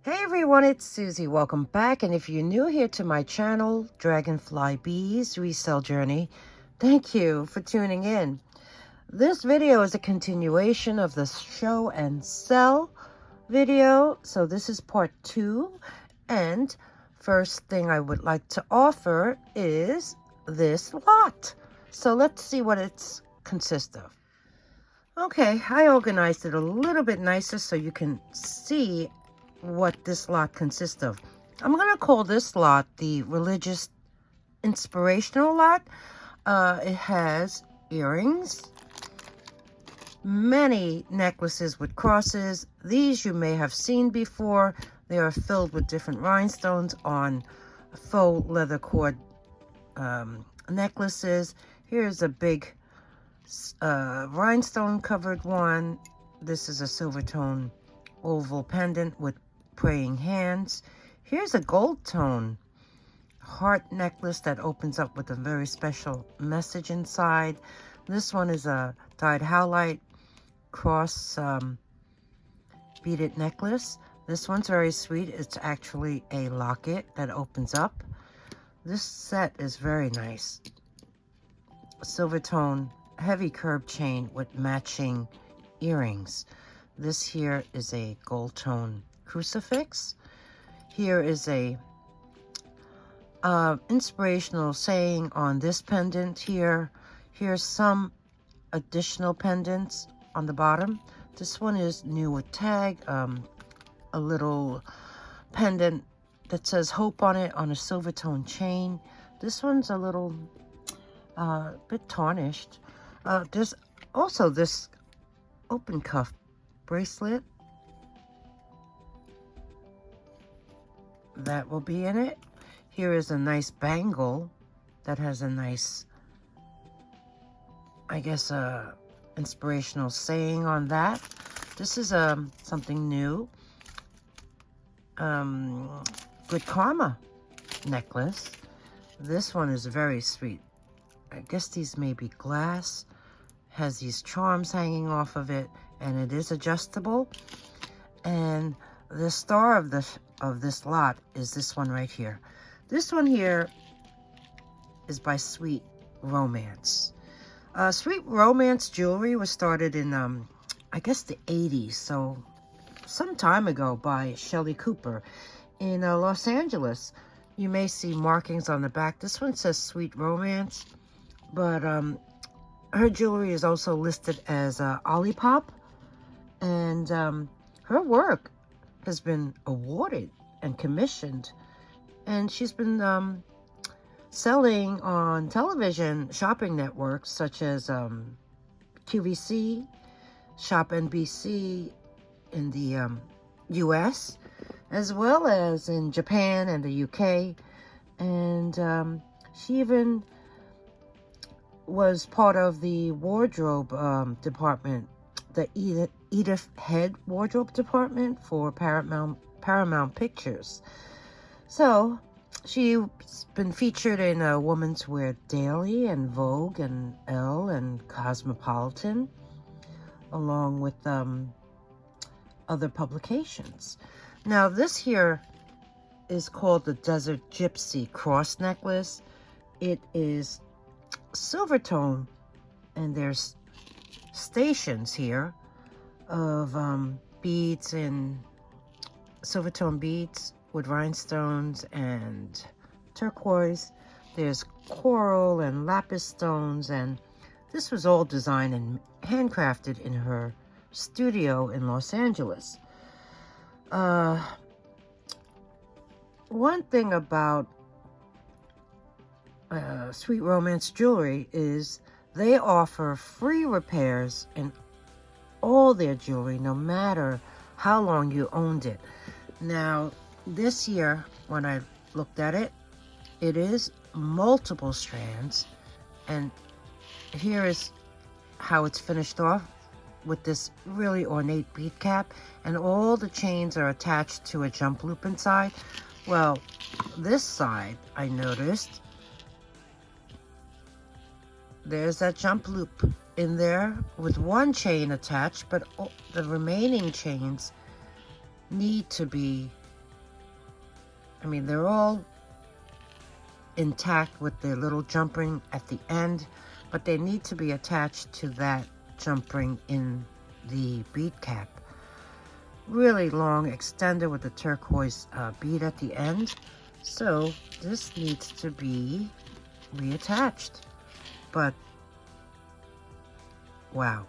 Hey everyone, it's Susie. Welcome back. And if you're new here to my channel, Dragonfly Beez Resell Journey, thank you for tuning in. This video is a continuation of the show and sell video. So this is part 2. And first thing I would like to offer is this lot. So let's see what it consists of. Okay, I organized it a little bit nicer so you can see what this lot consists of. I'm going to call this lot the religious inspirational lot. It has earrings, many necklaces with crosses. These you may have seen before. They are filled with different rhinestones on faux leather cord necklaces. Here's a big rhinestone covered one. This is a silver tone oval pendant with praying hands. Here's a gold tone heart necklace that opens up with a very special message inside. This one is a dyed howlite cross beaded necklace. This one's very sweet. It's actually a locket that opens up. This set is very nice. Silver tone heavy curb chain with matching earrings. This here is a gold tone crucifix. Here is a inspirational saying on this pendant here. Here's some additional pendants on the bottom. This one is new with tag, a little pendant that says hope on it on a silver tone chain. This one's a little bit tarnished. There's also this open cuff bracelet that will be in it. Here is a nice bangle that has a nice, I guess, inspirational saying on that. This is something new. Good Karma necklace. This one is very sweet. I guess these may be glass. Has these charms hanging off of it, and it is adjustable. And the star of this lot is this one right here. This one here is by Sweet Romance. Sweet Romance jewelry was started in I guess the 80s, so some time ago, by Shelley Cooper in Los Angeles. You may see markings on the back. This one says Sweet Romance, but her jewelry is also listed as Olipop, and her work has been awarded and commissioned, and she's been selling on television shopping networks such as QVC, Shop NBC in the US, as well as in Japan and the UK, and she even was part of the wardrobe department, the Edith Head wardrobe department for Paramount Pictures. So she's been featured in Woman's Wear Daily and Vogue and Elle and Cosmopolitan, along with other publications. Now this here is called the Desert Gypsy Cross Necklace. It is silver tone, and there's stations here of beads and silver tone beads with rhinestones and turquoise. There's coral and lapis stones, and this was all designed and handcrafted in her studio in Los Angeles. One thing about Sweet Romance jewelry is they offer free repairs in all their jewelry, no matter how long you owned it. Now, this year, when I looked at it, it is multiple strands, and here is how it's finished off with this really ornate bead cap, and all the chains are attached to a jump loop inside. Well, this side, I noticed, there's that jump loop in there with one chain attached, but the remaining chains need to be I mean, they're all intact with their little jump ring at the end, but they need to be attached to that jump ring in the bead cap. Really long extender with the turquoise bead at the end. So this needs to be reattached. But wow,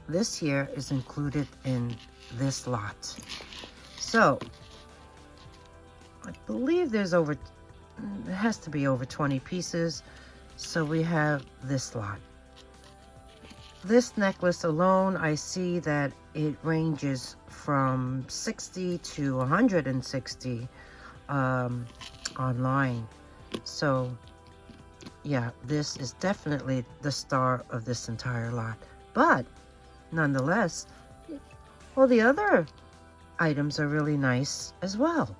this here is included in this lot. So I believe there's over, it has to be over 20 pieces. So we have this lot. This necklace alone, I see that it ranges from 60 to 160 online. So yeah, this is definitely the star of this entire lot. But nonetheless, all the other items are really nice as well.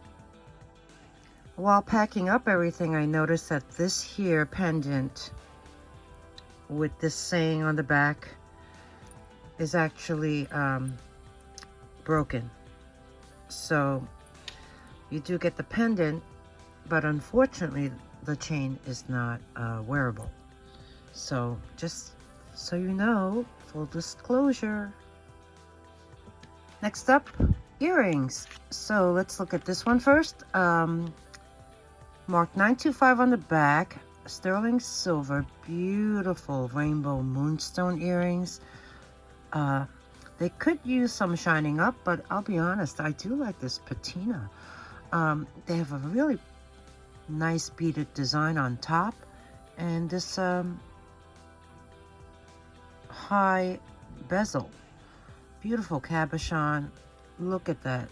While packing up everything, I noticed that this here pendant with this saying on the back is actually broken. So you do get the pendant, but unfortunately the chain is not wearable. So just so you know, full disclosure. Next up, earrings. So let's look at this one first. Marked 925 on the back, sterling silver, beautiful rainbow moonstone earrings. They could use some shining up, but I'll be honest, I do like this patina. They have a really nice beaded design on top, and this high bezel. Beautiful cabochon. Look at that.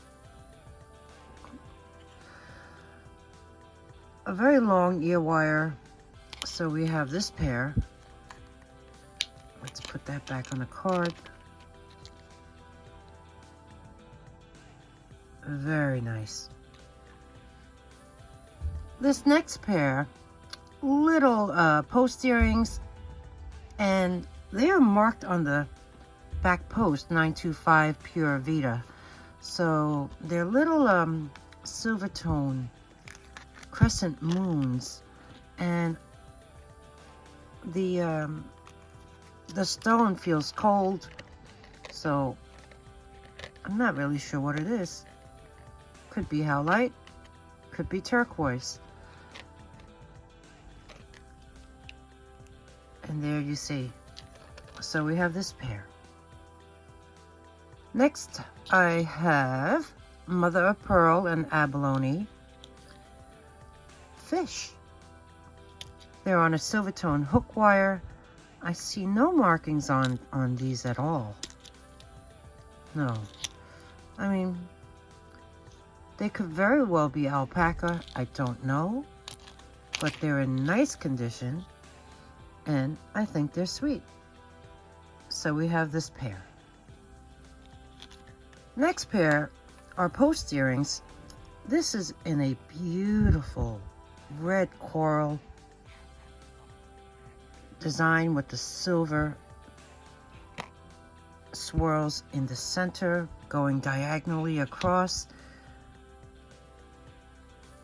A very long ear wire. So we have this pair. Let's put that back on the card. Very nice. This next pair, little post earrings, and they are marked on the back post 925 Pure Vita. So they're little silver tone crescent moons, and the stone feels cold, so I'm not really sure what it is. Could be howlite, could be turquoise. And there you see. So we have this pair. Next I have mother of pearl and abalone fish. They're on a silver tone hook wire. I see no markings on these at all. No. I mean, they could very well be alpaca. I don't know. But they're in nice condition, and I think they're sweet. So we have this pair. Next pair are post earrings. This is in a beautiful red coral design with the silver swirls in the center going diagonally across.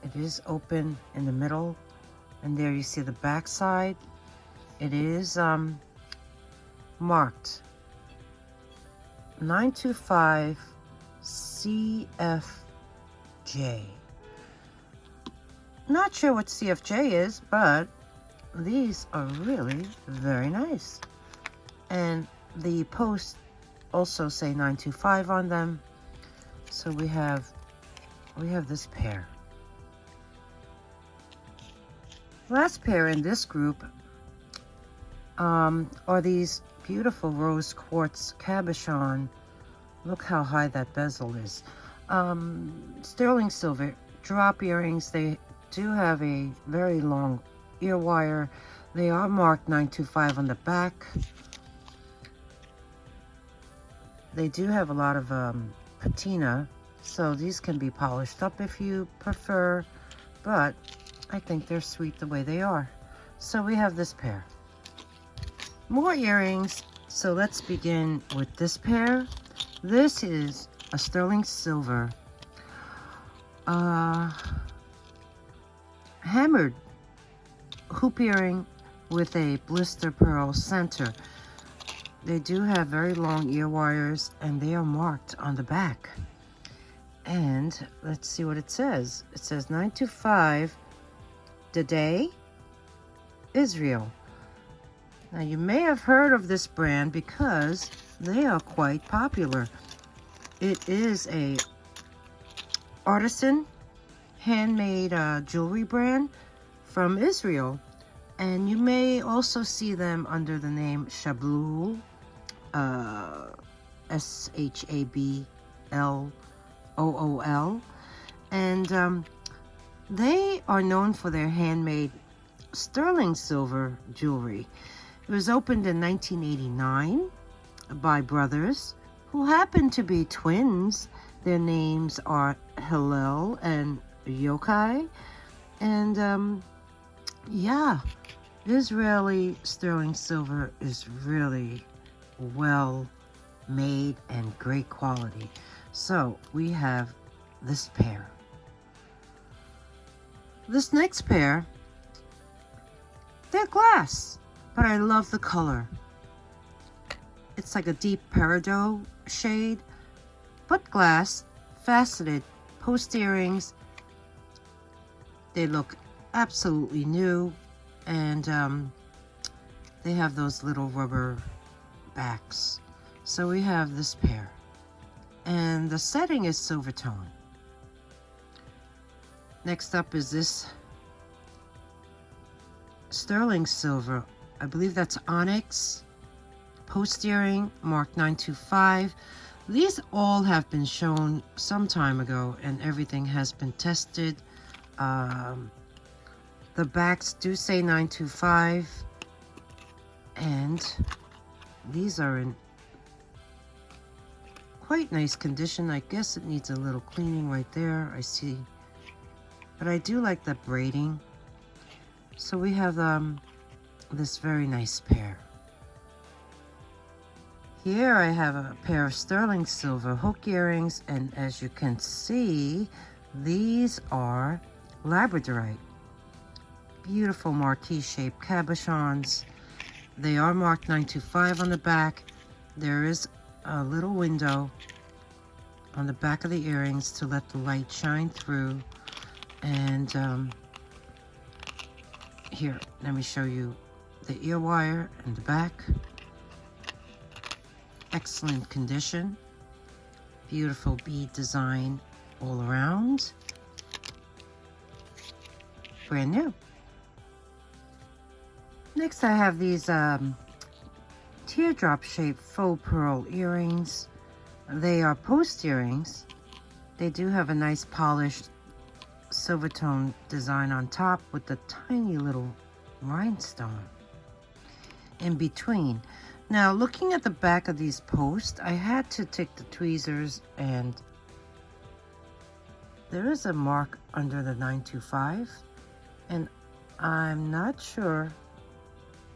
It is open in the middle, and there you see the back side. It is marked 925 CFJ. Not sure what CFJ is, but these are really very nice. And the posts also say 925 on them. So we have this pair. Last pair in this group are these beautiful rose quartz cabochon. Look how high that bezel is. Sterling silver drop earrings. They do have a very long ear wire. They are marked 925 on the back. They do have a lot of patina, so these can be polished up if you prefer, but I think they're sweet the way they are. So we have this pair. More earrings. So let's begin with this pair. This is a sterling silver hammered hoop earring with a blister pearl center. They do have very long ear wires, and they are marked on the back. And let's see what it says. It says 925 Today, Israel. Now you may have heard of this brand because they are quite popular. It is a artisan handmade jewelry brand from Israel, and you may also see them under the name Shablool, Shablool, and they are known for their handmade sterling silver jewelry. It was opened in 1989 by brothers who happen to be twins. Their names are Hillel and Yochai. And yeah, Israeli sterling silver is really well made and great quality. So we have this pair. This next pair, they're glass, but I love the color. It's like a deep peridot shade, but glass, faceted post earrings. They look absolutely new, and they have those little rubber backs. So we have this pair, and the setting is silver tone. Next up is this sterling silver. I believe that's ONYX post earring, marked 925. These all have been shown some time ago, and everything has been tested. The backs do say 925, and these are in quite nice condition. I guess it needs a little cleaning right there, I see. But I do like the braiding. So we have this very nice pair. Here I have a pair of sterling silver hook earrings, and as you can see, these are labradorite. Beautiful marquee shaped cabochons. They are marked 925 on the back. There is a little window on the back of the earrings to let the light shine through. And here, let me show you the ear wire and the back. Excellent condition. Beautiful bead design all around. Brand new. Next I have these teardrop shaped faux pearl earrings. They are post earrings. They do have a nice polished silver tone design on top with the tiny little rhinestone in between. Now, looking at the back of these posts, I had to take the tweezers, and there is a mark under the 925, and I'm not sure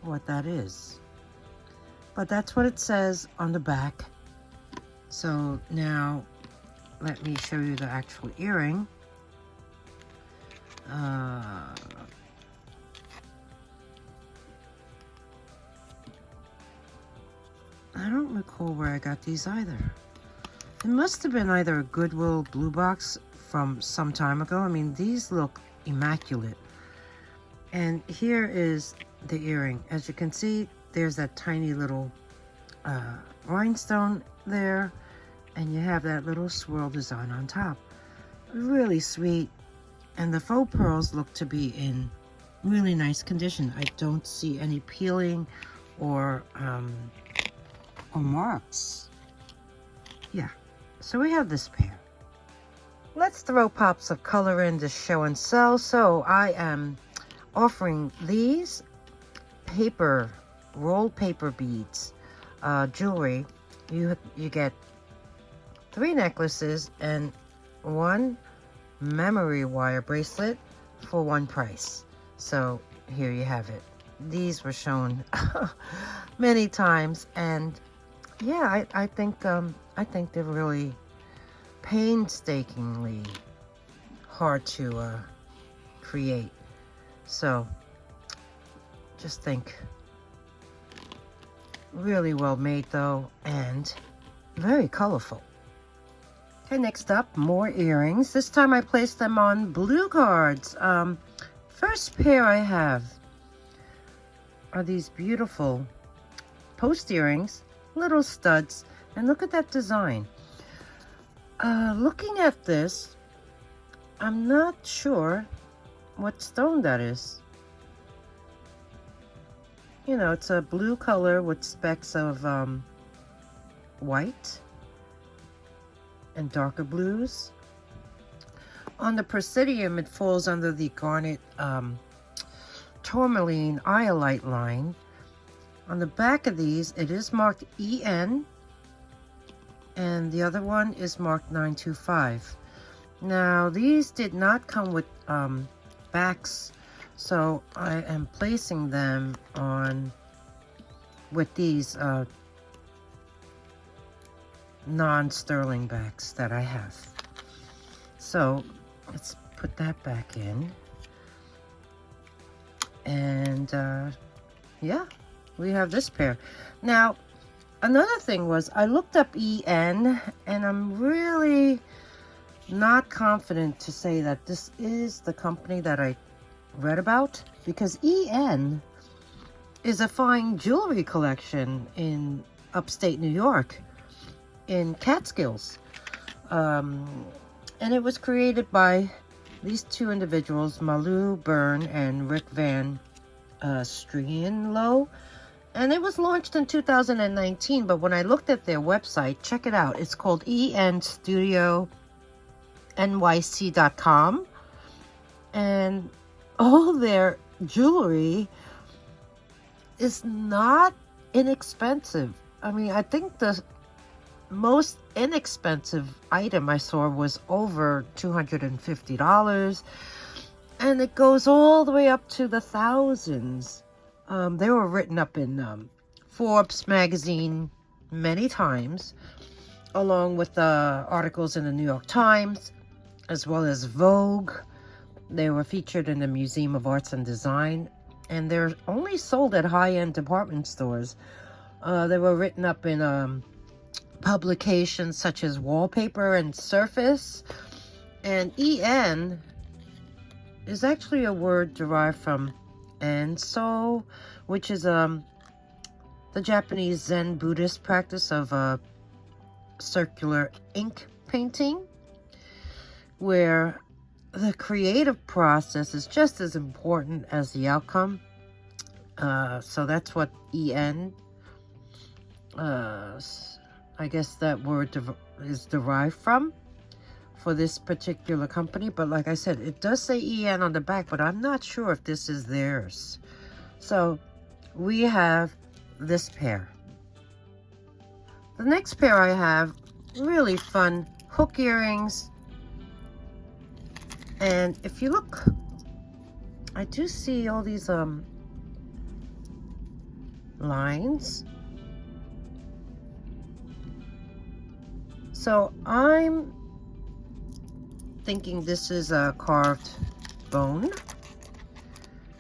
what that is, but that's what it says on the back. So now let me show you the actual earring. I don't recall where I got these either. It must have been either a Goodwill blue box from some time ago. I mean, these look immaculate. And here is the earring. As you can see, there's that tiny little rhinestone there, and you have that little swirl design on top. Really sweet. And the faux pearls look to be in really nice condition. I don't see any peeling or marks. Yeah, so we have this pair. Let's throw pops of color in to show and sell. So I am offering these rolled paper beads jewelry. You get 3 necklaces and 1 memory wire bracelet for 1 price. So here you have it. These were shown many times, and yeah, I think they're really painstakingly hard to create. So just think, really well made though, and very colorful. Okay, next up, more earrings. This time I placed them on blue cards. First pair I have are these beautiful post earrings, little studs, and look at that design. Looking at this, I'm not sure what stone that is. You know, it's a blue color with specks of white and darker blues. On the Presidium, it falls under the garnet tourmaline iolite line. On the back of these, it is marked EN, and the other one is marked 925. Now, these did not come with backs, so I am placing them on with these non-sterling backs that I have. So let's put that back in, and yeah, we have this pair. Now, another thing was I looked up EN, and I'm really not confident to say that this is the company that I read about, because EN is a fine jewelry collection in upstate New York, in Catskills. And it was created by these two individuals, Malu Byrne and Rick Van Strienlo. And it was launched in 2019, but when I looked at their website, check it out. It's called enstudionyc.com. And all their jewelry is not inexpensive. I mean, I think the most inexpensive item I saw was over $250, and it goes all the way up to the thousands. They were written up in Forbes magazine many times, along with articles in the New York Times, as well as Vogue. They were featured in the Museum of Arts and Design, and they're only sold at high-end department stores. They were written up in publications such as Wallpaper and Surface. And EN is actually a word derived from Enso, which is the Japanese Zen Buddhist practice of circular ink painting, where the creative process is just as important as the outcome. So that's what EN, I guess that word is derived from for this particular company. But like I said, it does say EN on the back, but I'm not sure if this is theirs. So we have this pair. The next pair I have, really fun hook earrings. And if you look, I do see all these lines. So I'm thinking this is a carved bone.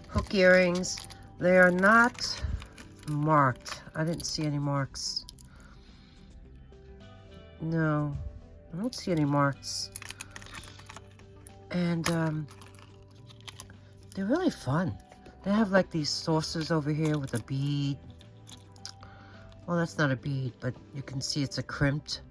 Hook earrings. They are not marked. I didn't see any marks. No, I don't see any marks. And they're really fun. They have like these saucers over here with a bead. Well, that's not a bead, but you can see it's a crimped,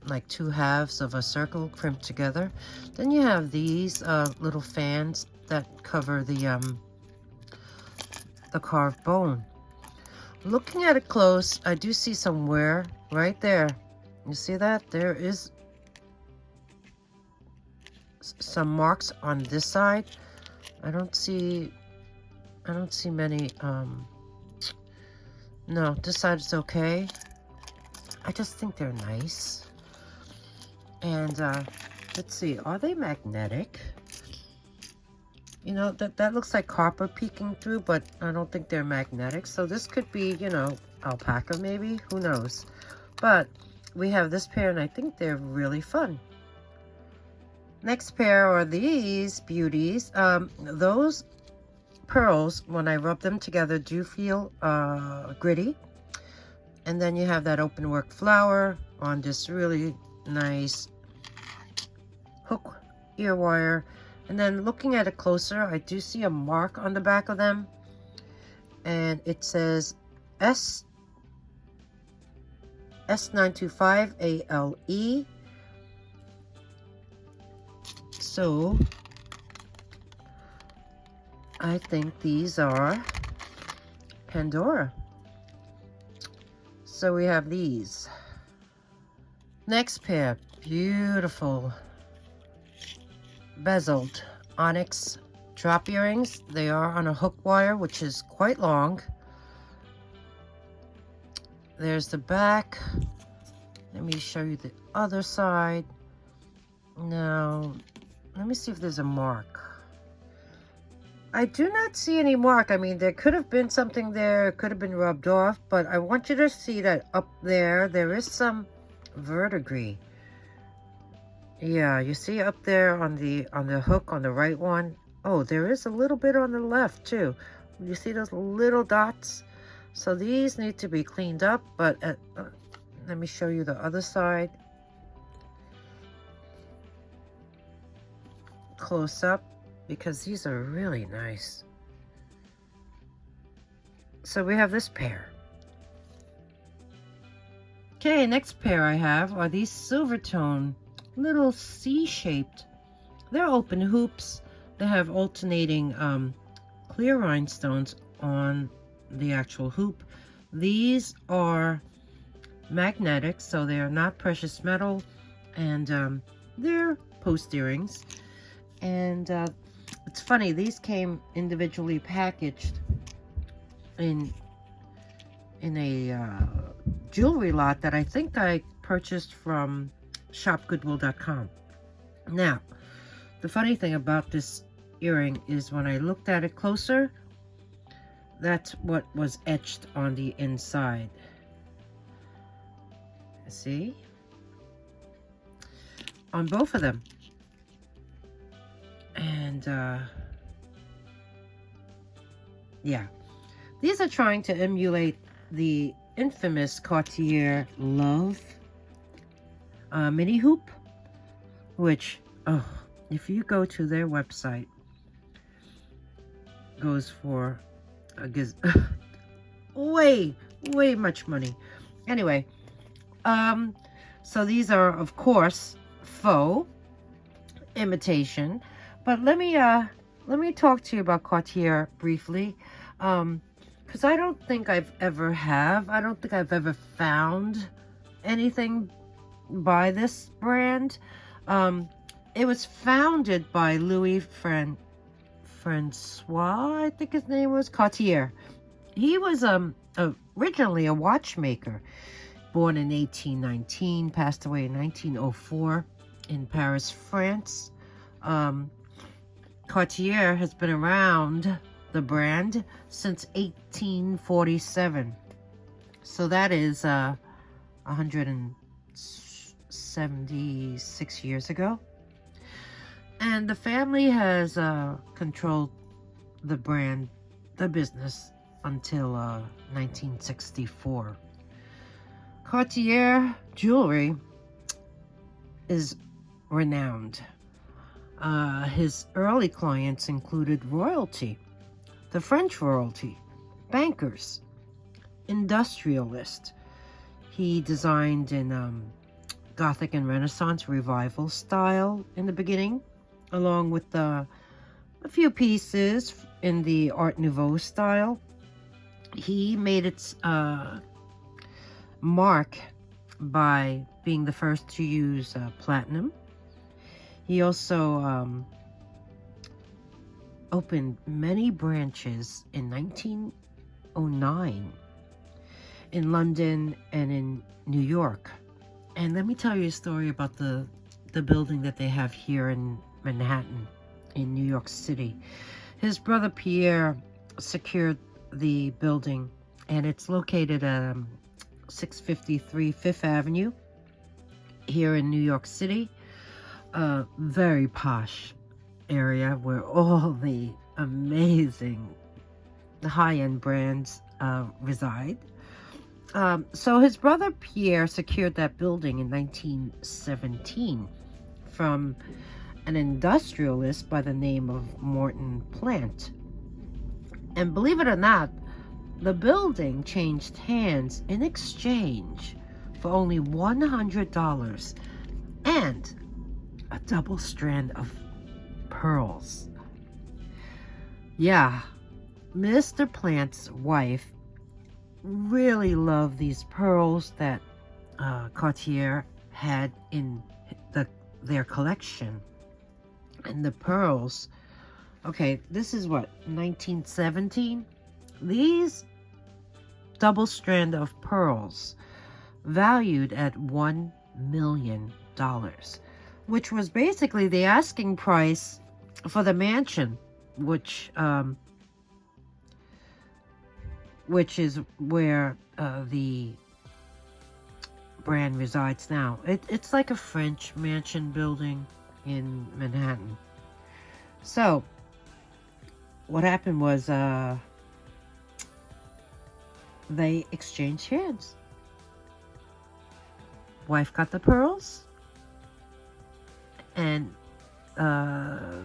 like two halves of a circle crimped together. Then you have these little fans that cover the carved bone. Looking at it close, I do see some wear right there. You see that? There is some marks on this side. I don't see many. No, this side is okay. I just think they're nice. And let's see, are they magnetic? You know, that looks like copper peeking through, but I don't think they're magnetic. So this could be, you know, alpaca maybe, who knows. But we have this pair, and I think they're really fun. Next pair are these beauties. Those pearls, when I rub them together, do feel gritty. And then you have that open work flower on this really nice hook ear wire. And then looking at it closer, I do see a mark on the back of them. And it says S925ALE. So I think these are Pandora. So we have these. Next pair, beautiful bezeled onyx drop earrings. They are on a hook wire, which is quite long. There's the back. Let me show you the other side. Now, let me see if there's a mark. I do not see any mark. I mean, there could have been something there. It could have been rubbed off, but I want you to see that up there is some verdigris. Yeah, you see up there on the hook on the right one. Oh, there is a little bit on the left too. You see those little dots? So these need to be cleaned up, but let me show you the other side. Close up, because these are really nice. So we have this pair. Okay, next pair I have are these silver tone, little C-shaped. They're open hoops. They have alternating clear rhinestones on the actual hoop. These are magnetic, so they are not precious metal, and they're post earrings. And it's funny, these came individually packaged in a jewelry lot that I think I purchased from shopgoodwill.com. Now, the funny thing about this earring is when I looked at it closer, that's what was etched on the inside. See? On both of them. And yeah, these are trying to emulate the infamous Cartier Love mini hoop, which, oh, if you go to their website, goes for way much money. Anyway, so these are of course faux imitation. But let me talk to you about Cartier briefly, because I don't think I don't think I've ever found anything by this brand. It was founded by Louis Francois, I think his name was, Cartier. He was originally a watchmaker, born in 1819, passed away in 1904 in Paris, France. Cartier has been around, the brand, since 1847. So that is 176 years ago. And the family has controlled the brand, the business, until 1964. Cartier jewelry is renowned. His early clients included royalty, the French royalty, bankers, industrialists. He designed in Gothic and Renaissance revival style in the beginning, along with a few pieces in the Art Nouveau style. He made its mark by being the first to use platinum. He also opened many branches in 1909 in London and in New York. And let me tell you a story about the building that they have here in Manhattan, in New York City. His brother Pierre secured the building, and it's located at 653 Fifth Avenue here in New York City. a very posh area where all the amazing high-end brands reside. So his brother Pierre secured that building in 1917 from an industrialist by the name of Morton Plant. And believe it or not, the building changed hands in exchange for only $100 and a double strand of pearls. Yeah, Mr. Plant's wife really loved these pearls that Cartier had in their collection. And the pearls, okay, this is what, 1917? These double strand of pearls valued at $1 million, which was basically the asking price for the mansion, which is where the brand resides now. It's like a French mansion building in Manhattan. So what happened was they exchanged hands. Wife got the pearls, and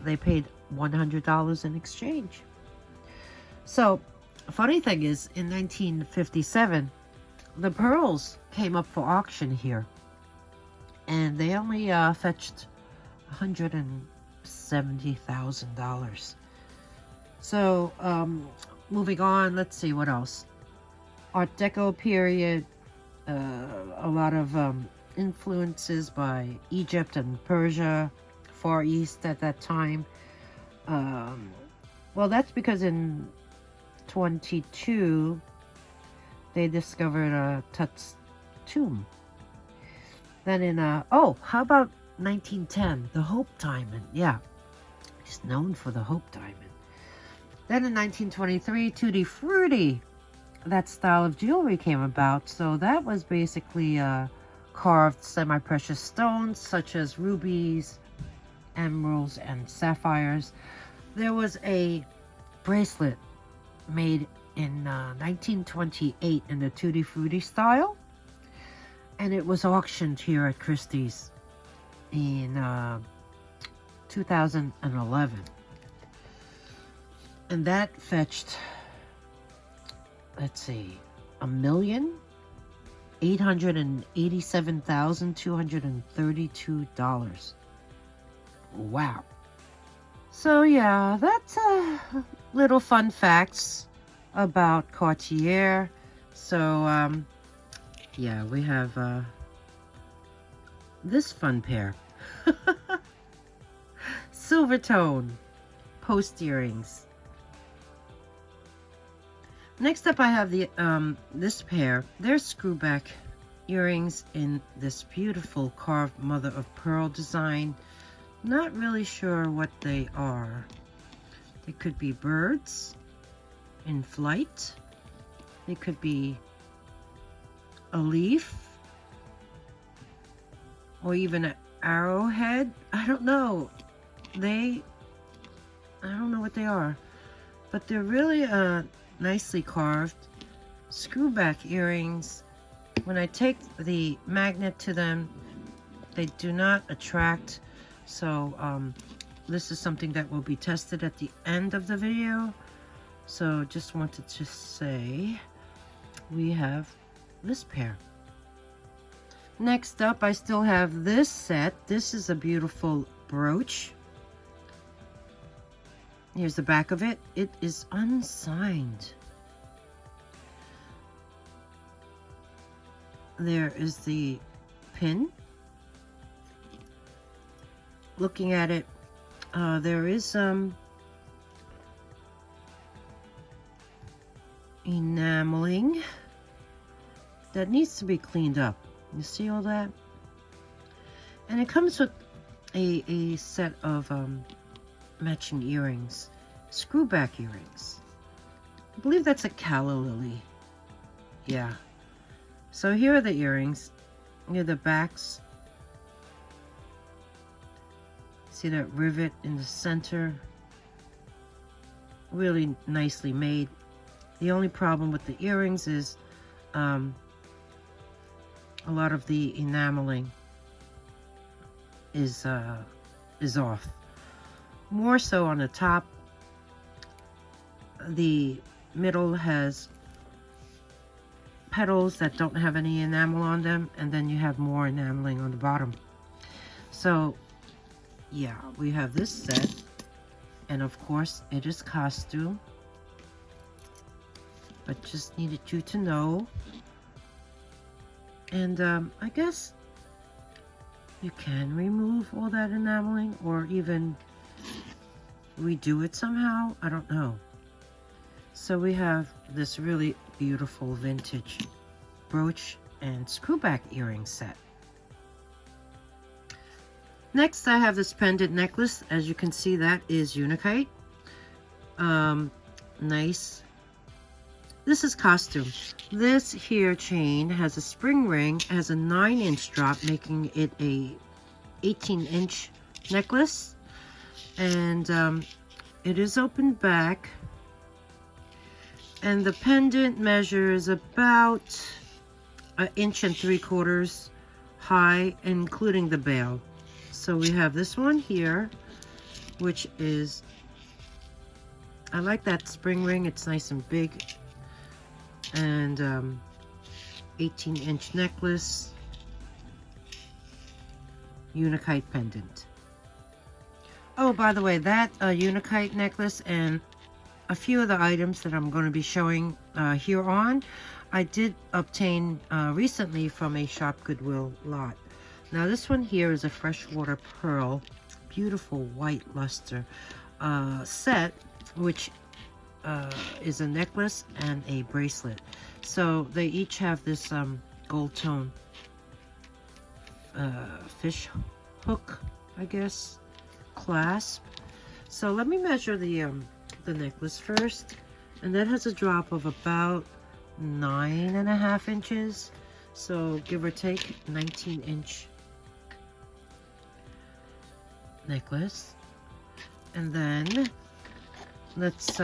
they paid $100 in exchange. So funny thing is, in 1957, the pearls came up for auction here, and they only fetched $170,000. So moving on, let's see what else. Art Deco period, a lot of influences by Egypt and Persia, Far East at that time. Well, that's because in 22 they discovered Tut's tomb. Then in how about 1910, the Hope Diamond? Yeah, he's known for the Hope Diamond. Then in 1923, Tutti Frutti, that style of jewelry came about. So that was basically carved semi-precious stones such as rubies, emeralds, and sapphires. There was a bracelet made in 1928 in the Tutti Frutti style, and it was auctioned here at Christie's in 2011, and that fetched, let's see, $1,887,232. Wow. So yeah, that's little fun facts about Cartier. So yeah, we have this fun pair. Silver tone post earrings. Next up, I have the this pair. They're screwback earrings in this beautiful carved mother of pearl design. Not really sure what they are. They could be birds in flight. They could be a leaf, or even an arrowhead. I don't know. I don't know what they are, but they're really nicely carved screwback earrings. When I take the magnet to them, they do not attract. So this is something that will be tested at the end of the video. So just wanted to say we have this pair. Next up, I still have this set. This is a beautiful brooch. Here's the back of it. It is unsigned. There is the pin. Looking at it, there is some enameling that needs to be cleaned up. You see all that? And it comes with a set of matching earrings, screwback earrings. I believe that's a calla lily. Yeah. So here are the earrings. Here are the backs. See that rivet in the center? Really nicely made. The only problem with the earrings is a lot of the enameling is off. More so on the top. The middle has petals that don't have any enamel on them, and then you have more enameling on the bottom. So yeah, we have this set, and of course it is costume, but just needed you to know. And I guess you can remove all that enameling or even redo it somehow. I don't know. So we have this really beautiful vintage brooch and screwback earring set. Next, I have this pendant necklace. As you can see, that is UNAKITE. Nice. This is costume. This here chain has a spring ring, has a 9-inch drop, making it a 18-inch necklace. And it is open back. And the pendant measures about 1 3/4 inches high, including the bail. So we have this one here, which is, I like that spring ring. It's nice and big. And 18-inch necklace, UNAKITE pendant. Oh, by the way, that UNAKITE necklace and a few of the items that I'm going to be showing here on, I did obtain recently from a Shop Goodwill lot. Now this one here is a freshwater pearl, beautiful white luster set, which is a necklace and a bracelet. So they each have this gold tone fish hook, I guess, clasp. So let me measure the necklace first, and that has a drop of about 9.5 inches, so give or take 19-inch necklace. And then let's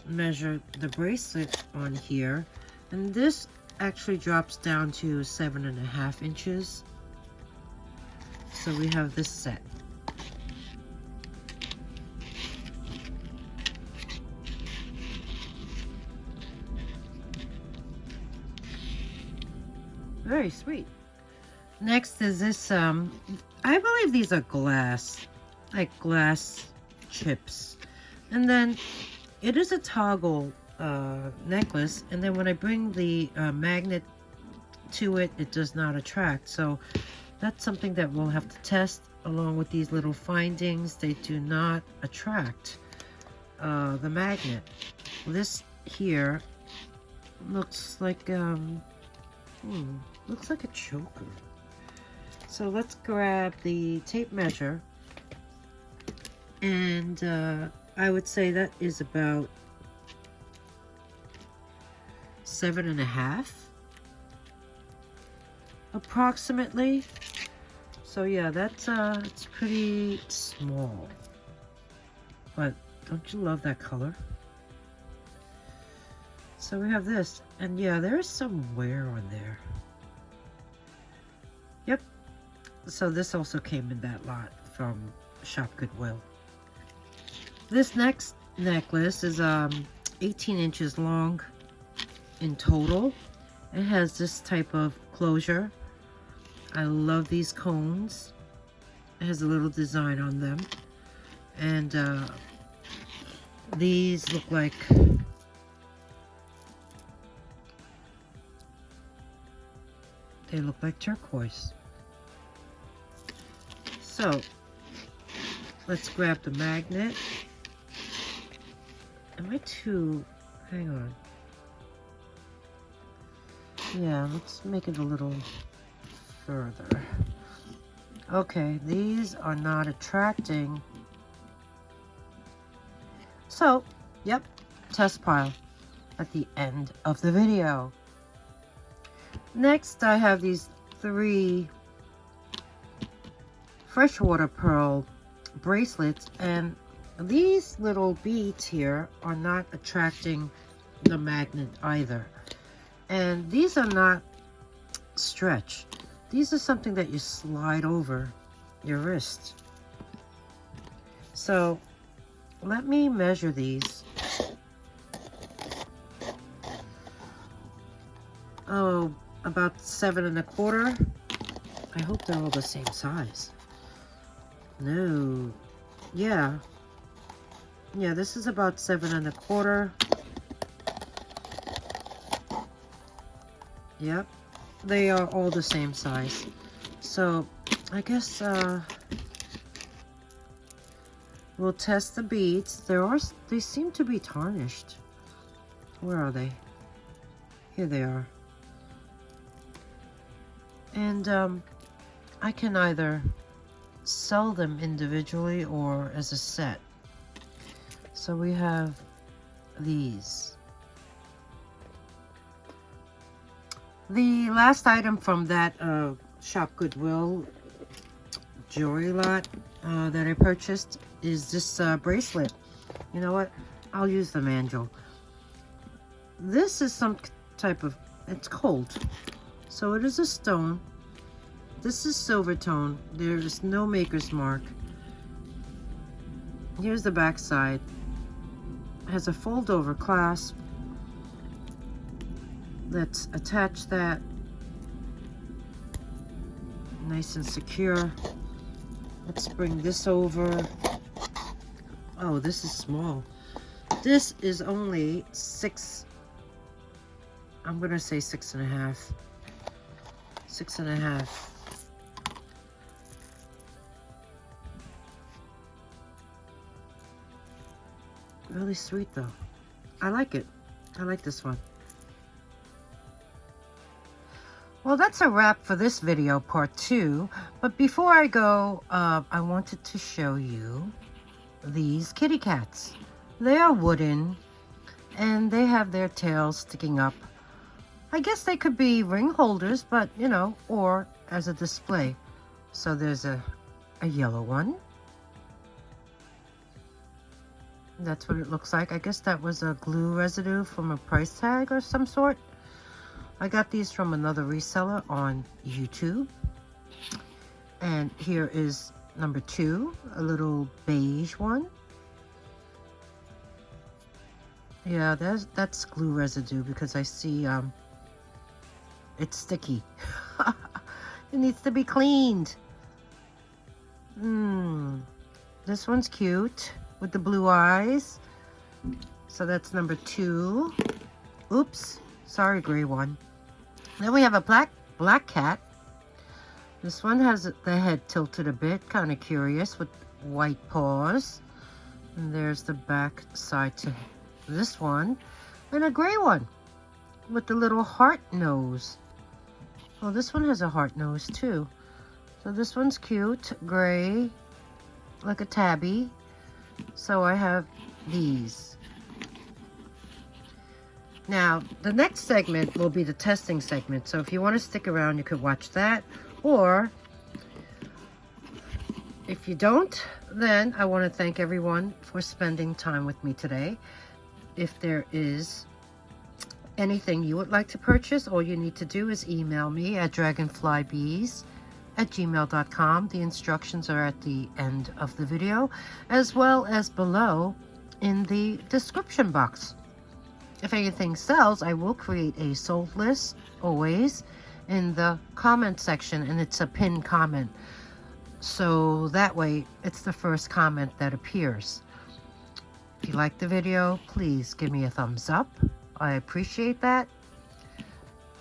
measure the bracelet on here, and this actually drops down to 7.5 inches. So we have this set. Very sweet. Next is this, I believe these are glass, like glass chips. And then it is a toggle necklace, and then when I bring the magnet to it, it does not attract. So that's something that we'll have to test along with these little findings. They do not attract the magnet. This here looks like looks like a choker. So let's grab the tape measure, and I would say that is about 7.5 approximately. So yeah, that's it's pretty small, but don't you love that color? So we have this, and yeah, there's some wear on there. Yep. So this also came in that lot from Shop Goodwill. This next necklace is 18 inches long in total. It has this type of closure. I love these cones. It has a little design on them, and these look like turquoise. So let's grab the magnet. Am I too, hang on. Yeah, let's make it a little further. Okay, these are not attracting. So, yep, test pile at the end of the video. Next, I have these 3 freshwater pearl bracelets, and these little beads here are not attracting the magnet either. And these are not stretch. These are something that you slide over your wrist. So let me measure these. Oh, about 7 1/4. I hope they're all the same size. No. Yeah, this is about 7 1/4. Yep, they are all the same size. So I guess we'll test the beads. They seem to be tarnished. Where are they? Here they are. And I can either sell them individually or as a set. So we have these. The last item from that Shop Goodwill jewelry lot that I purchased is this bracelet. You know what? I'll use the mandrel. This is some type of, it's cold. So it is a stone. This is silver tone. There is no maker's mark. Here's the back side. It has a fold over clasp. Let's attach that. Nice and secure. Let's bring this over. Oh, this is small. This is only 6, I'm gonna say 6 1/2. 6 1/2. Really sweet though. I like it. I like this one. Well, that's a wrap for this video, part 2. But before I go, I wanted to show you these kitty cats. They are wooden and they have their tails sticking up. I guess they could be ring holders, but you know, or as a display. So there's a yellow one. That's what it looks like. I guess that was a glue residue from a price tag or some sort. I got these from another reseller on YouTube. And here is number 2, a little beige one. Yeah, that's glue residue because I see it's sticky. It needs to be cleaned. This one's cute with the blue eyes. So that's number 2. Oops, sorry, gray one. Then we have a black cat. This one has the head tilted a bit, kind of curious, with white paws. And there's the back side to this one. And a gray one with the little heart nose. Oh, this one has a heart nose too. So this one's cute, gray, like a tabby. So I have these. Now, the next segment will be the testing segment. So if you want to stick around, you could watch that. Or if you don't, then I want to thank everyone for spending time with me today. If there is anything you would like to purchase, all you need to do is email me at dragonflybeez@gmail.com. The instructions are at the end of the video, as well as below in the description box. If anything sells, I will create a sold list, always, in the comment section, and it's a pinned comment. So that way, it's the first comment that appears. If you like the video, please give me a thumbs up. I appreciate that.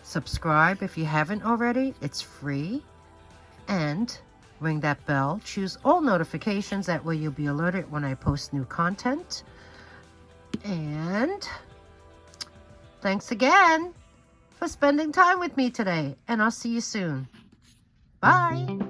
Subscribe if you haven't already. It's free. And ring that bell. Choose all notifications. That way you'll be alerted when I post new content. And thanks again for spending time with me today. And I'll see you soon. Bye.